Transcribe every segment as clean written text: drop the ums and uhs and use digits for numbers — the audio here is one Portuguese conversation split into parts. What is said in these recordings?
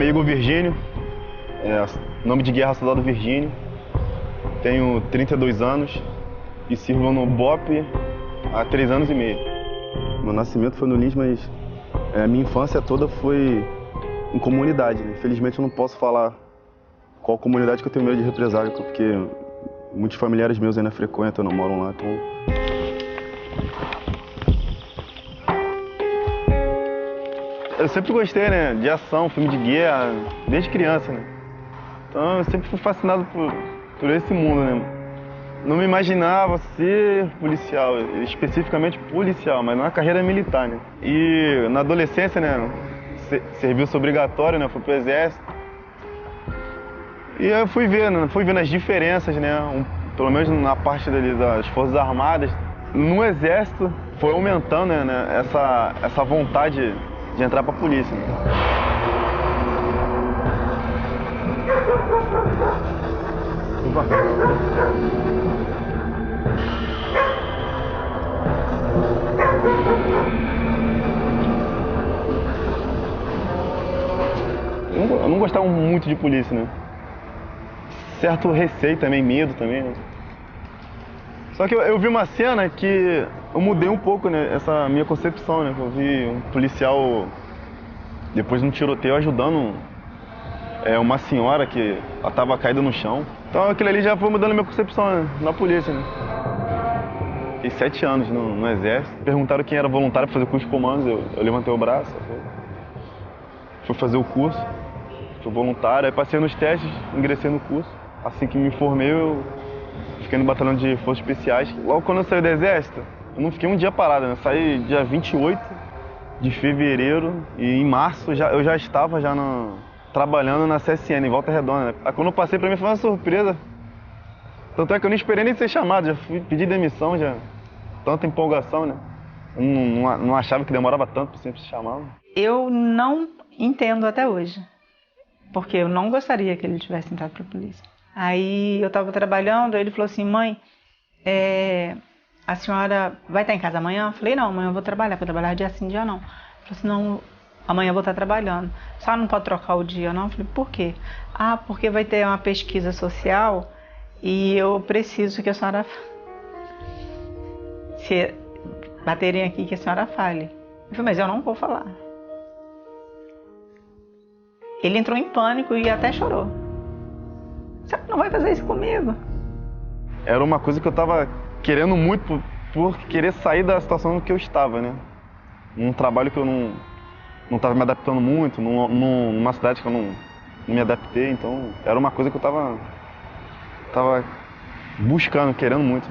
Igor Virgínio, nome de guerra Soldado Virgínio. Tenho 32 anos e sirvo no BOPE há 3 anos e meio. Meu nascimento foi no Lins, mas a minha infância toda foi em comunidade, né? Infelizmente eu não posso falar qual comunidade que eu tenho medo de represália, porque muitos familiares meus ainda frequentam, não moram lá, então... Eu sempre gostei, né, de ação, filme de guerra, desde criança, né? Então eu sempre fui fascinado por esse mundo, né? Não me imaginava ser policial, especificamente policial, mas na carreira militar, né? E na adolescência, né, serviço obrigatório, né, fui pro exército. E eu fui vendo as diferenças, né, pelo menos na parte das Forças Armadas. No exército foi aumentando, né, essa vontade de entrar pra polícia. Né? Eu não gostava muito de polícia, né? Certo receio também, medo também, né? Só que eu vi uma cena que eu mudei um pouco, né, essa minha concepção, né? Eu vi um policial, depois de um tiroteio, ajudando uma senhora que ela estava caída no chão. Então aquilo ali já foi mudando a minha concepção, né, na polícia, né? Fiquei 7 anos no exército. Perguntaram quem era voluntário para fazer o curso de comandos, eu levantei o braço. Fui fazer o curso, fui voluntário, aí passei nos testes, ingressei no curso. Assim que me formei, eu fiquei no batalhão de forças especiais. Logo quando eu saí do exército, eu não fiquei um dia parado, né? Eu saí dia 28 de fevereiro e em março eu já estava trabalhando na CSN, em Volta Redonda. Né? Aí quando eu passei, pra mim foi uma surpresa. Tanto é que eu não esperei nem ser chamado, já fui pedir demissão, já. Tanta empolgação, né? Eu não achava que demorava tanto para sempre se chamar. Eu não entendo até hoje, porque eu não gostaria que ele tivesse entrado pra polícia. Aí eu estava trabalhando, ele falou assim, mãe, a senhora vai estar em casa amanhã? Eu falei, não, amanhã eu vou trabalhar dia sim, dia não. Ele falou assim, não, amanhã eu vou estar trabalhando. A senhora não pode trocar o dia, não? Eu falei, por quê? Ah, porque vai ter uma pesquisa social e eu preciso que a senhora, se baterem aqui, que a senhora fale. Eu falei, mas eu não vou falar. Ele entrou em pânico e até chorou. Você não vai fazer isso comigo? Era uma coisa que eu estava querendo muito por querer sair da situação que eu estava, né? Num trabalho que eu não estava me adaptando muito, numa cidade que eu não me adaptei, então era uma coisa que eu estava buscando, querendo muito.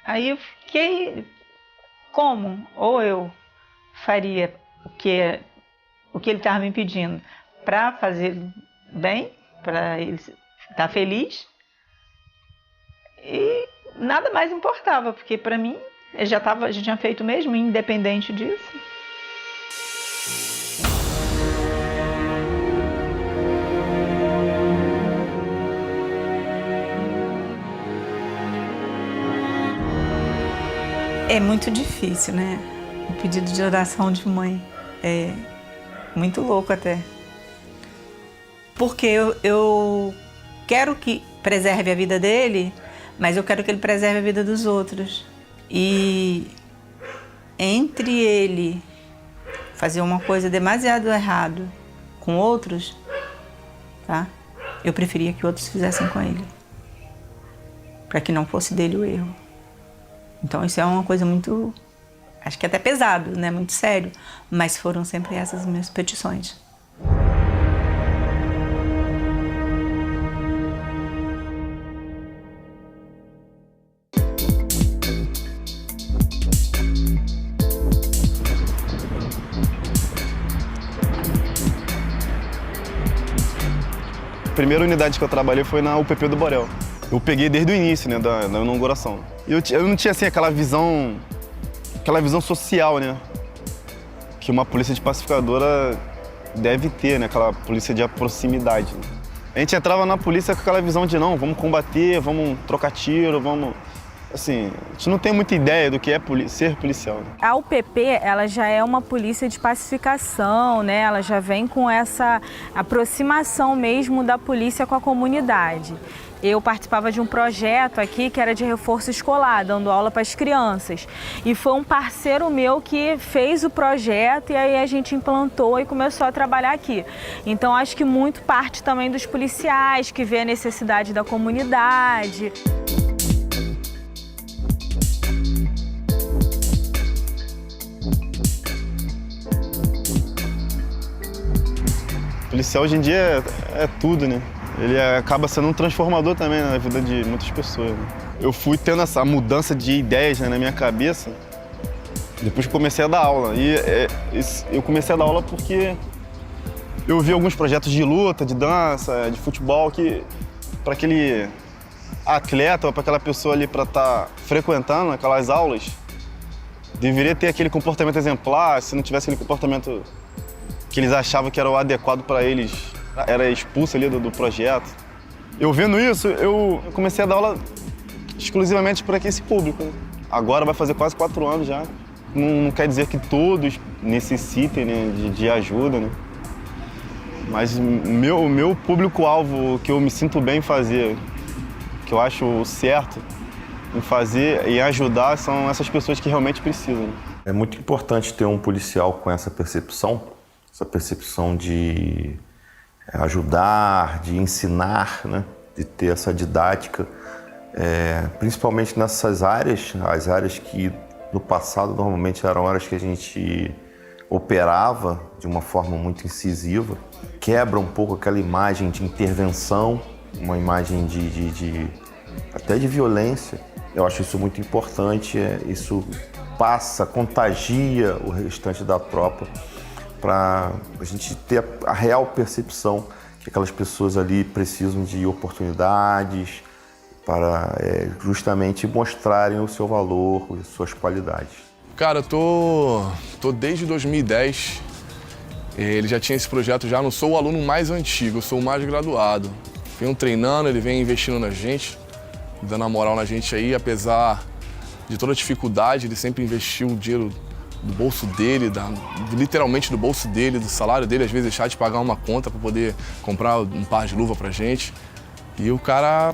Aí eu fiquei, como? Ou eu faria o que ele estava me pedindo para fazer bem, para ele estar feliz, e nada mais importava, porque para mim eu já tinha feito mesmo, independente disso. É muito difícil, né? O pedido de oração de mãe é muito louco até. Porque eu quero que preserve a vida dele, mas eu quero que ele preserve a vida dos outros. E entre ele fazer uma coisa demasiado errado com outros, tá? Eu preferia que outros fizessem com ele, para que não fosse dele o erro. Então isso é uma coisa muito, acho que até pesado, né? Muito sério, mas foram sempre essas minhas petições. A primeira unidade que eu trabalhei foi na UPP do Borel. Eu peguei desde o início, né, da inauguração. Eu não tinha assim aquela visão social, né, que uma polícia de pacificadora deve ter, né, aquela polícia de proximidade. Né? A gente entrava na polícia com aquela visão de não, vamos combater, vamos trocar tiro, vamos assim, a gente não tem muita ideia do que é ser policial. Né? A UPP, ela já é uma polícia de pacificação, né? Ela já vem com essa aproximação mesmo da polícia com a comunidade. Eu participava de um projeto aqui que era de reforço escolar, dando aula para as crianças. E foi um parceiro meu que fez o projeto e aí a gente implantou e começou a trabalhar aqui. Então acho que muito parte também dos policiais que vê a necessidade da comunidade. O policial hoje em dia é tudo, né? Ele acaba sendo um transformador também na vida de muitas pessoas. Né? Eu fui tendo essa mudança de ideias, né, na minha cabeça depois que comecei a dar aula. E eu comecei a dar aula porque eu vi alguns projetos de luta, de dança, de futebol, que para aquele atleta ou para aquela pessoa ali para estar frequentando aquelas aulas, deveria ter aquele comportamento exemplar. Se não tivesse aquele comportamento que eles achavam que era o adequado para eles, era expulso ali do projeto. Eu vendo isso, eu comecei a dar aula exclusivamente para esse público. Né? Agora vai fazer quase 4 anos já. Não quer dizer que todos necessitem, né, de ajuda, né? Mas o meu público-alvo, que eu me sinto bem em fazer, que eu acho certo em fazer e ajudar, são essas pessoas que realmente precisam. Né? É muito importante ter um policial com essa percepção de ajudar, de ensinar, né? De ter essa didática, principalmente nessas áreas, as áreas que no passado normalmente eram áreas que a gente operava de uma forma muito incisiva, quebra um pouco aquela imagem de intervenção, uma imagem até de violência. Eu acho isso muito importante, isso contagia o restante da tropa, para a gente ter a real percepção que aquelas pessoas ali precisam de oportunidades para justamente mostrarem o seu valor, as suas qualidades. Cara, eu tô desde 2010. Ele já tinha esse projeto já, não sou o aluno mais antigo, eu sou o mais graduado. Venho treinando, ele vem investindo na gente, dando a moral na gente aí, apesar de toda a dificuldade, ele sempre investiu o dinheiro do bolso dele, literalmente do bolso dele, do salário dele, às vezes deixar de pagar uma conta para poder comprar um par de luva pra gente. E o cara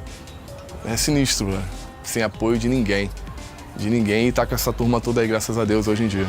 é sinistro, né? Sem apoio de ninguém, e tá com essa turma toda aí, graças a Deus, hoje em dia.